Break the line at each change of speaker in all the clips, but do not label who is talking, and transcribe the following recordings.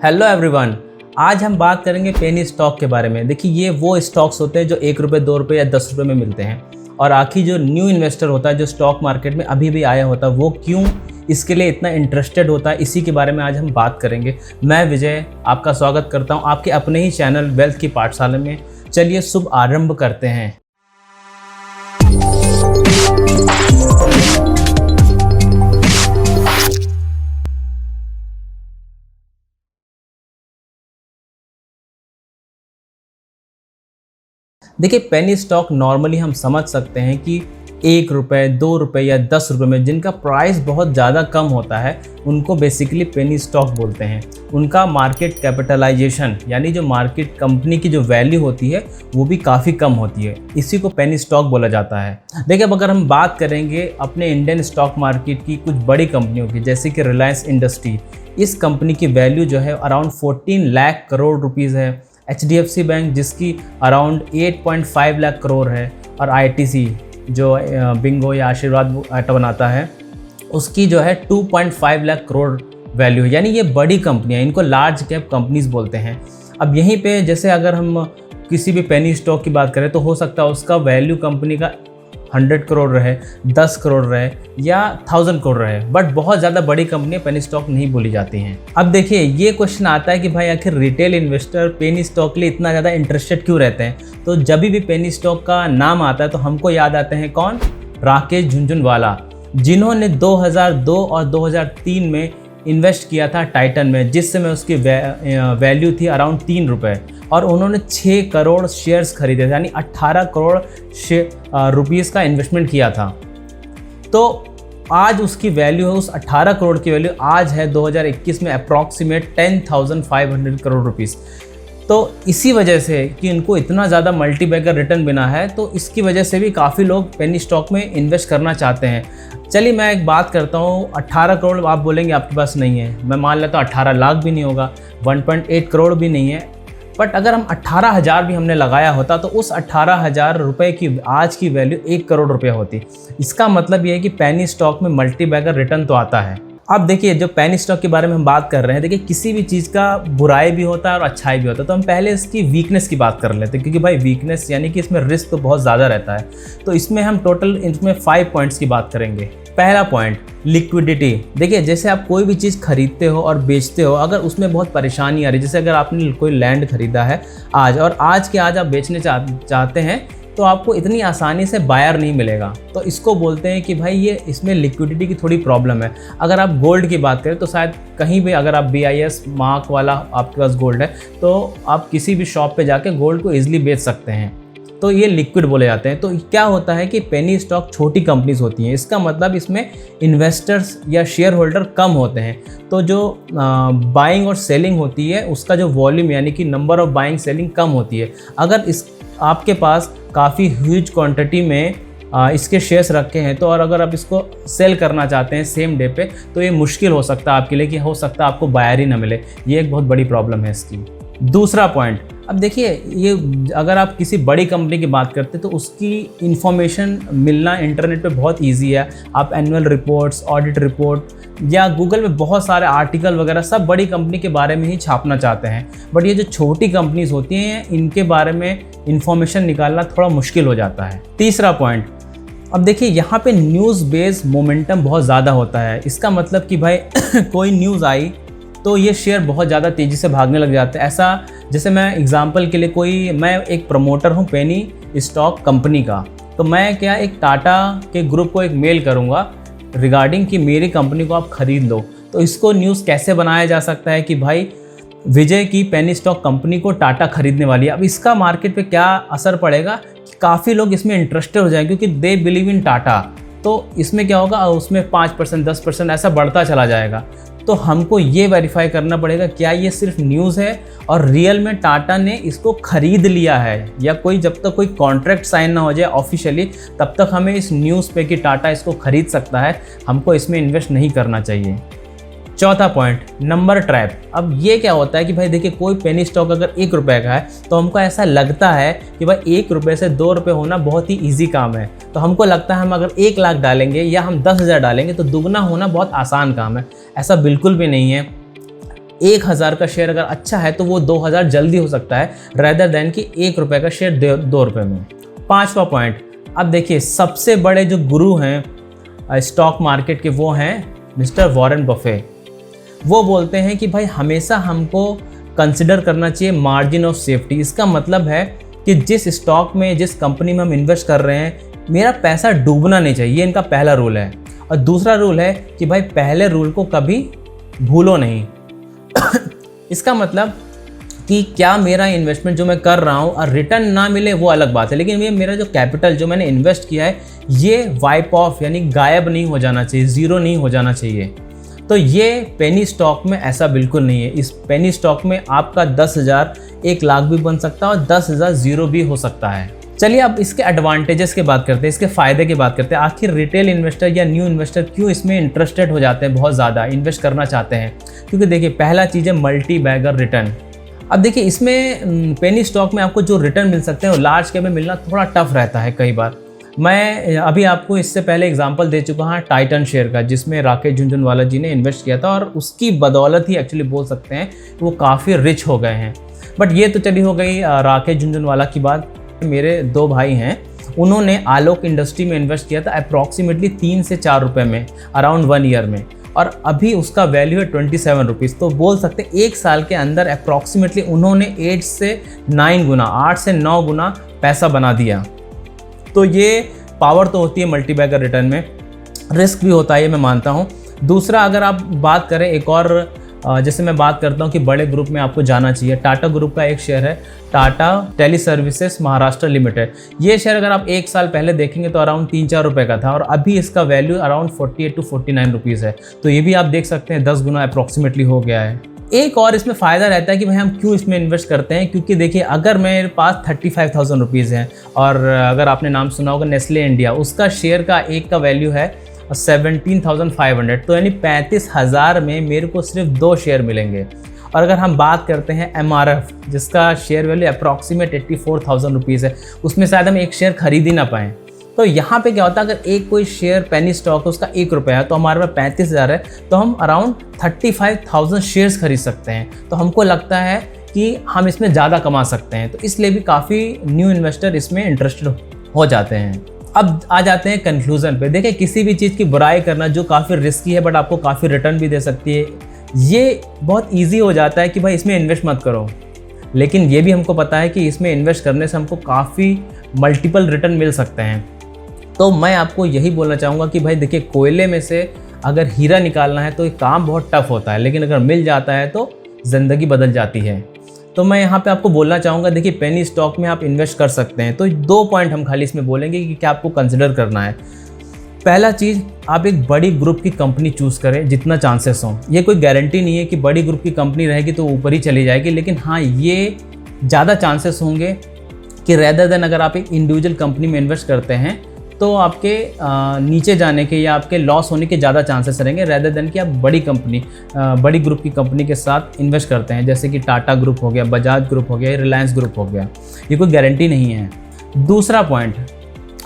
Hello everyone. आज हम बात करेंगे पेनी स्टॉक के बारे में। देखिए, ये वो स्टॉक्स होते हैं जो 1 रुपये, 2 रुपये या 10 रुपये में मिलते हैं। और आखिर जो न्यू इन्वेस्टर होता है, जो स्टॉक मार्केट में अभी भी आया होता है, वो क्यों इसके लिए इतना इंटरेस्टेड होता है, इसी के बारे में आज हम बात करेंगे। मैं विजय आपका स्वागत करता हूँ आपके अपने ही चैनल वेल्थ की पाठशाला में। चलिए शुभ आरंभ करते हैं। देखिए, पेनी स्टॉक नॉर्मली हम समझ सकते हैं कि 1 रुपये, 2 रुपये या 10 रुपये में जिनका प्राइस बहुत ज़्यादा कम होता है, उनको बेसिकली पेनी स्टॉक बोलते हैं। उनका मार्केट कैपिटलाइजेशन यानी जो मार्केट कंपनी की जो वैल्यू होती है वो भी काफ़ी कम होती है, इसी को पेनी स्टॉक बोला जाता है। देखिए, अब अगर हम बात करेंगे अपने इंडियन स्टॉक मार्केट की कुछ बड़ी कंपनियों की, जैसे कि रिलायंस इंडस्ट्री, इस कंपनी की वैल्यू जो है अराउंड 14 लाख करोड़ रुपीज़ है। HDFC बैंक जिसकी अराउंड 8.5 लाख करोड़ है, और ITC जो बिंगो या आशीर्वाद आटा बनाता है, उसकी जो है 2.5 लाख करोड़ वैल्यू है। यानी ये बड़ी कंपनियाँ, इनको लार्ज कैप कंपनीज बोलते हैं। अब यहीं पे जैसे अगर हम किसी भी पेनी स्टॉक की बात करें तो हो सकता है उसका वैल्यू कंपनी का 100 करोड़ रहे, 10 करोड़ रहे या 1000 करोड़ रहे, बट बहुत ज़्यादा बड़ी कंपनियां पेनी स्टॉक नहीं बोली जाती हैं। अब देखिए, ये क्वेश्चन आता है कि भाई आखिर रिटेल इन्वेस्टर पेनी स्टॉक के लिए इतना ज़्यादा इंटरेस्टेड क्यों रहते हैं। तो जब भी पेनी स्टॉक का नाम आता है तो हमको याद आते हैं कौन? राकेश झुनझुनवाला, जिन्होंने 2002 और 2003 में इन्वेस्ट किया था टाइटन में, जिस समय उसकी वैल्यू थी अराउंड 3 रुपये, और उन्होंने 6 करोड़ शेयर्स खरीदे थे, यानी 18 करोड़ रुपीज़ का इन्वेस्टमेंट किया था। तो आज उसकी वैल्यू है, उस 18 करोड़ की वैल्यू आज है 2021 में अप्रॉक्सीमेट 10,500 करोड़ रुपीज़। तो इसी वजह से कि इनको इतना ज़्यादा मल्टीबैगर रिटर्न बिना है, तो इसकी वजह से भी काफ़ी लोग पेनी स्टॉक में इन्वेस्ट करना चाहते हैं। चलिए मैं एक बात करता हूँ, 18 करोड़ आप बोलेंगे आपके पास नहीं है, मैं मान लेता हूँ 18 लाख भी नहीं होगा, 1.8 करोड़ भी नहीं है, बट अगर हम 18,000 भी हमने लगाया होता तो उस 18,000 रुपये की आज की वैल्यू 1 करोड़ रुपया होती। इसका मतलब ये है कि पेनी स्टॉक में मल्टीबैगर रिटर्न तो आता है। अब देखिए, जो पेनी स्टॉक के बारे में हम बात कर रहे हैं, देखिए किसी भी चीज़ का बुराई भी होता है और अच्छाई भी होता है। तो हम पहले इसकी वीकनेस की बात कर लेते हैं, क्योंकि भाई वीकनेस यानी कि इसमें रिस्क तो बहुत ज़्यादा रहता है। तो इसमें हम टोटल इसमें 5 पॉइंट्स की बात करेंगे। पहला पॉइंट, लिक्विडिटी। देखिए, जैसे आप कोई भी चीज़ खरीदते हो और बेचते हो, अगर उसमें बहुत परेशानी आ रही है, जैसे अगर आपने कोई लैंड खरीदा है आज और आज के आज आप बेचने चाहते हैं, तो आपको इतनी आसानी से बायर नहीं मिलेगा। तो इसको बोलते हैं कि भाई ये इसमें लिक्विडिटी की थोड़ी प्रॉब्लम है। अगर आप गोल्ड की बात करें तो शायद कहीं भी अगर आप BIS मार्क वाला आपके पास गोल्ड है तो आप किसी भी शॉप पे जाके गोल्ड को ईजिली बेच सकते हैं। तो ये लिक्विड बोले जाते हैं। तो क्या होता है कि पेनी स्टॉक छोटी कंपनीज होती हैं, इसका मतलब इसमें इन्वेस्टर्स या शेयर होल्डर कम होते हैं। तो जो बाइंग और सेलिंग होती है उसका जो वॉल्यूम यानी कि नंबर ऑफ बाइंग सेलिंग कम होती है। अगर आपके पास काफ़ी ह्यूज क्वांटिटी में इसके शेयर्स रखे हैं तो, और अगर आप इसको सेल करना चाहते हैं सेम डे पे, तो ये मुश्किल हो सकता है आपके लिए, कि हो सकता है आपको बायर ही ना मिले। ये एक बहुत बड़ी प्रॉब्लम है इसकी। दूसरा पॉइंट, अब देखिए, ये अगर आप किसी बड़ी कंपनी की बात करते हैं तो उसकी इन्फॉर्मेशन मिलना इंटरनेट पे बहुत इजी है। आप एनुअल रिपोर्ट्स, ऑडिट रिपोर्ट या गूगल पे बहुत सारे आर्टिकल वगैरह सब बड़ी कंपनी के बारे में ही छापना चाहते हैं, बट ये जो छोटी कंपनीज होती हैं इनके बारे में इन्फॉर्मेशन निकालना थोड़ा मुश्किल हो जाता है। तीसरा पॉइंट, अब देखिए यहाँ पे न्यूज़ बेस्ड मोमेंटम बहुत ज़्यादा होता है। इसका मतलब कि भाई कोई न्यूज़ आई तो ये शेयर बहुत ज़्यादा तेज़ी से भागने लग जाते हैं। ऐसा जैसे मैं एग्जांपल के लिए मैं एक प्रमोटर हूँ पेनी स्टॉक कंपनी का, तो मैं क्या एक टाटा के ग्रुप को एक मेल करूँगा रिगार्डिंग कि मेरी कंपनी को आप ख़रीद लो। तो इसको न्यूज़ कैसे बनाया जा सकता है कि भाई विजय की पेनी स्टॉक कंपनी को टाटा खरीदने वाली है। अब इसका मार्केट पे क्या असर पड़ेगा कि काफ़ी लोग इसमें इंटरेस्टेड हो जाएंगे, क्योंकि दे बिलीव इन टाटा। तो इसमें क्या होगा, उसमें 5%, 10% ऐसा बढ़ता चला जाएगा। तो हमको ये वेरीफाई करना पड़ेगा क्या ये सिर्फ न्यूज़ है और रियल में टाटा ने इसको खरीद लिया है, या कोई जब तक कोई कॉन्ट्रैक्ट साइन ना हो जाए ऑफिशियली, तब तक हमें इस न्यूज़ पे कि टाटा इसको खरीद सकता है, हमको इसमें इन्वेस्ट नहीं करना चाहिए। चौथा पॉइंट, नंबर ट्रैप। अब ये क्या होता है कि भाई देखिए, कोई पेनी स्टॉक अगर 1 रुपये का है तो हमको ऐसा लगता है कि भाई 1 रुपये से 2 रुपये होना बहुत ही ईजी काम है। तो हमको लगता है हम अगर 1 लाख डालेंगे या हम 10,000 डालेंगे तो दुगना होना बहुत आसान काम है। ऐसा बिल्कुल भी नहीं है। 1000 का शेयर अगर अच्छा है तो वो 2000 जल्दी हो सकता है, रेदर देन कि 1 रुपये का शेयर 2 रुपये में। 5वां पॉइंट, अब देखिए सबसे बड़े जो गुरु हैं स्टॉक मार्केट के वो हैं मिस्टर वॉरेन बफे। वो बोलते हैं कि भाई हमेशा हमको कंसिडर करना चाहिए मार्जिन ऑफ सेफ्टी। इसका मतलब है कि जिस स्टॉक में, जिस कंपनी में हम इन्वेस्ट कर रहे हैं, मेरा पैसा डूबना नहीं चाहिए। ये इनका पहला रूल है। और दूसरा रूल है कि भाई पहले रूल को कभी भूलो नहीं। इसका मतलब कि क्या मेरा इन्वेस्टमेंट जो मैं कर रहा हूँ और रिटर्न ना मिले वो अलग बात है, लेकिन ये मेरा जो कैपिटल जो मैंने इन्वेस्ट किया है ये वाइप ऑफ यानी गायब नहीं हो जाना चाहिए, ज़ीरो नहीं हो जाना चाहिए। तो ये पेनी स्टॉक में ऐसा बिल्कुल नहीं है। इस पेनी स्टॉक में आपका 10,000 1 लाख भी बन सकता है और 10,000 ज़ीरो भी हो सकता है। चलिए अब इसके एडवांटेजेस की बात करते हैं, इसके फ़ायदे की बात करते हैं। आखिर रिटेल इन्वेस्टर या न्यू इन्वेस्टर क्यों इसमें इंटरेस्टेड हो जाते हैं, बहुत ज़्यादा इन्वेस्ट करना चाहते हैं? क्योंकि देखिए पहला चीज़ है मल्टी बैगर रिटर्न। अब देखिए इसमें पेनी स्टॉक में आपको जो रिटर्न मिल सकते हैं वो लार्ज कैप में मिलना थोड़ा टफ रहता है कई बार। मैं अभी आपको इससे पहले एग्जांपल दे चुका हूँ टाइटन शेयर का, जिसमें राकेश झुनझुनवाला जी ने इन्वेस्ट किया था और उसकी बदौलत ही एक्चुअली बोल सकते हैं वो काफ़ी रिच हो गए हैं। बट ये तो चली हो गई राकेश झुनझुनवाला की बात। मेरे 2 भाई हैं, उन्होंने आलोक इंडस्ट्री में इन्वेस्ट किया था अप्रॉक्सीमेटली 3 से 4 रुपये में, अराउंड 1 ईयर में, और अभी उसका वैल्यू है 27 रुपीज़। तो बोल सकते हैं 1 साल के अंदर अप्रॉक्सीमेटली उन्होंने 8 से 9 गुना पैसा बना दिया। तो ये पावर तो होती है मल्टी बैगर रिटर्न में, रिस्क भी होता है ये मैं मानता हूँ। दूसरा अगर आप बात करें एक और, जैसे मैं बात करता हूँ कि बड़े ग्रुप में आपको जाना चाहिए, टाटा ग्रुप का एक शेयर है Tata teleservices Maharashtra limited. ये शेयर अगर आप 1 साल पहले देखेंगे तो अराउंड 3-4 रुपये का था और अभी इसका वैल्यू अराउंड 48 to 49 रुपीज़ है। तो ये भी आप देख सकते हैं 10 गुना अप्रॉक्सीमेटली हो गया है। एक और इसमें फ़ायदा रहता है कि भाई हम क्यों इसमें इन्वेस्ट करते हैं, क्योंकि देखिए अगर मेरे पास 35,000 रुपीज़ हैं और अगर आपने नाम सुना होगा नेस्ले इंडिया, उसका शेयर का एक का वैल्यू है 17,500, तो यानी 35,000 में मेरे को सिर्फ 2 शेयर मिलेंगे। और अगर हम बात करते हैं MRF, जिसका शेयर वैल्यू अप्रॉक्सीमेट 84,000 रुपीज़ है, उसमें शायद हम 1 शेयर खरीद ही ना पाएँ। तो यहाँ पे क्या होता है, अगर एक कोई शेयर पेनी स्टॉक है उसका 1 रुपया है तो हमारे पास 35,000 है, तो हम अराउंड 35,000 शेयर्स खरीद सकते हैं। तो हमको लगता है कि हम इसमें ज़्यादा कमा सकते हैं, तो इसलिए भी काफ़ी न्यू इन्वेस्टर इसमें इंटरेस्टेड हो जाते हैं। अब आ जाते हैं कंक्लूजन पे। देखिए किसी भी चीज़ की बुराई करना जो काफ़ी रिस्की है बट आपको काफ़ी रिटर्न भी दे सकती है, ये बहुत ईजी हो जाता है कि भाई इसमें इन्वेस्ट मत करो। लेकिन ये भी हमको पता है कि इसमें इन्वेस्ट करने से हमको काफ़ी मल्टीपल रिटर्न मिल सकते हैं। तो मैं आपको यही बोलना चाहूँगा कि भाई देखिए कोयले में से अगर हीरा निकालना है तो ये काम बहुत टफ होता है, लेकिन अगर मिल जाता है तो ज़िंदगी बदल जाती है। तो मैं यहाँ पे आपको बोलना चाहूँगा, देखिए पेनी स्टॉक में आप इन्वेस्ट कर सकते हैं। तो 2 पॉइंट हम खाली इसमें बोलेंगे कि क्या आपको कंसिडर करना है। पहला चीज़, आप एक बड़ी ग्रुप की कंपनी चूज़ करें जितना चांसेस हों। ये कोई गारंटी नहीं है कि बड़ी ग्रुप की कंपनी रहेगी तो ऊपर ही चली जाएगी, लेकिन हाँ ये ज़्यादा चांसेस होंगे कि रेदर देन अगर आप एक इंडिविजुअल कंपनी में इन्वेस्ट करते हैं तो आपके नीचे जाने के या आपके लॉस होने के ज़्यादा चांसेस रहेंगे, रेदर देन कि आप बड़ी कंपनी, बड़ी ग्रुप की कंपनी के साथ इन्वेस्ट करते हैं, जैसे कि टाटा ग्रुप हो गया, बजाज ग्रुप हो गया, रिलायंस ग्रुप हो गया। ये कोई गारंटी नहीं है। दूसरा पॉइंट,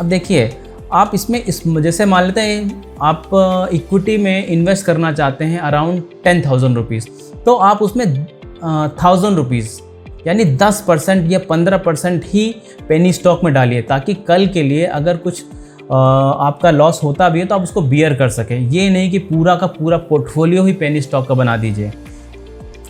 अब देखिए आप इसमें जैसे मान लेते हैं आप इक्विटी में इन्वेस्ट करना चाहते हैं अराउंड 10,000 रुपीज़, तो आप उसमें 1,000 रुपीज़ यानी 10% या 15% ही पेनी स्टॉक में डालिए, ताकि कल के लिए अगर कुछ आपका लॉस होता भी है तो आप उसको बियर कर सकें। ये नहीं कि पूरा का पूरा पोर्टफोलियो ही पेनी स्टॉक का बना दीजिए।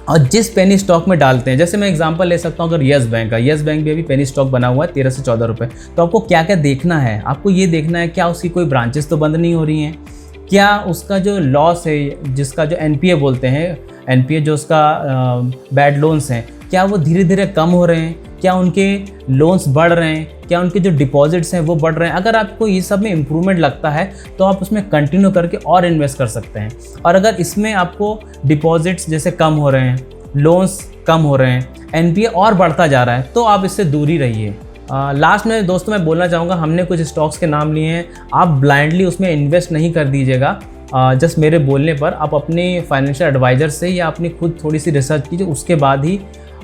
और जिस पेनी स्टॉक में डालते हैं, जैसे मैं एग्जांपल ले सकता हूँ अगर येस बैंक का, येस बैंक भी अभी पेनी स्टॉक बना हुआ है 13 से 14 रुपये। तो आपको क्या क्या देखना है, आपको ये देखना है क्या उसकी कोई ब्रांचेस तो बंद नहीं हो रही हैं, क्या उसका जो लॉस है, जिसका जो NPA बोलते हैं, NPA जो उसका बैड लोन्स हैं, क्या वो धीरे धीरे कम हो रहे हैं, क्या उनके लोन्स बढ़ रहे हैं, क्या उनके जो डिपॉजिट्स हैं वो बढ़ रहे हैं। अगर आपको ये सब में इम्प्रूवमेंट लगता है तो आप उसमें कंटिन्यू करके और इन्वेस्ट कर सकते हैं। और अगर इसमें आपको डिपॉजिट्स जैसे कम हो रहे हैं, लोन्स कम हो रहे हैं, NPA और बढ़ता जा रहा है, तो आप इससे दूर ही रहिए। लास्ट में दोस्तों मैं बोलना चाहूँगा, हमने कुछ स्टॉक्स के नाम लिए हैं, आप ब्लाइंडली उसमें इन्वेस्ट नहीं कर दीजिएगा। जस्ट मेरे बोलने पर आप अपने फाइनेंशियल एडवाइज़र से या अपनी खुद थोड़ी सी रिसर्च कीजिए, उसके बाद ही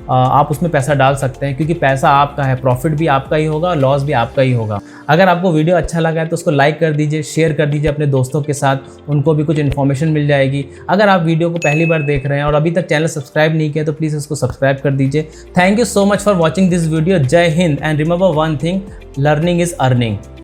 आप उसमें पैसा डाल सकते हैं, क्योंकि पैसा आपका है, प्रॉफिट भी आपका ही होगा और लॉस भी आपका ही होगा। अगर आपको वीडियो अच्छा लगा है तो उसको लाइक कर दीजिए, शेयर कर दीजिए अपने दोस्तों के साथ, उनको भी कुछ इन्फॉर्मेशन मिल जाएगी। अगर आप वीडियो को पहली बार देख रहे हैं और अभी तक चैनल सब्सक्राइब नहीं किया तो प्लीज़ इसको सब्सक्राइब कर दीजिए। Thank you so much for watching this video. जय Hind and remember one thing, learning is earning.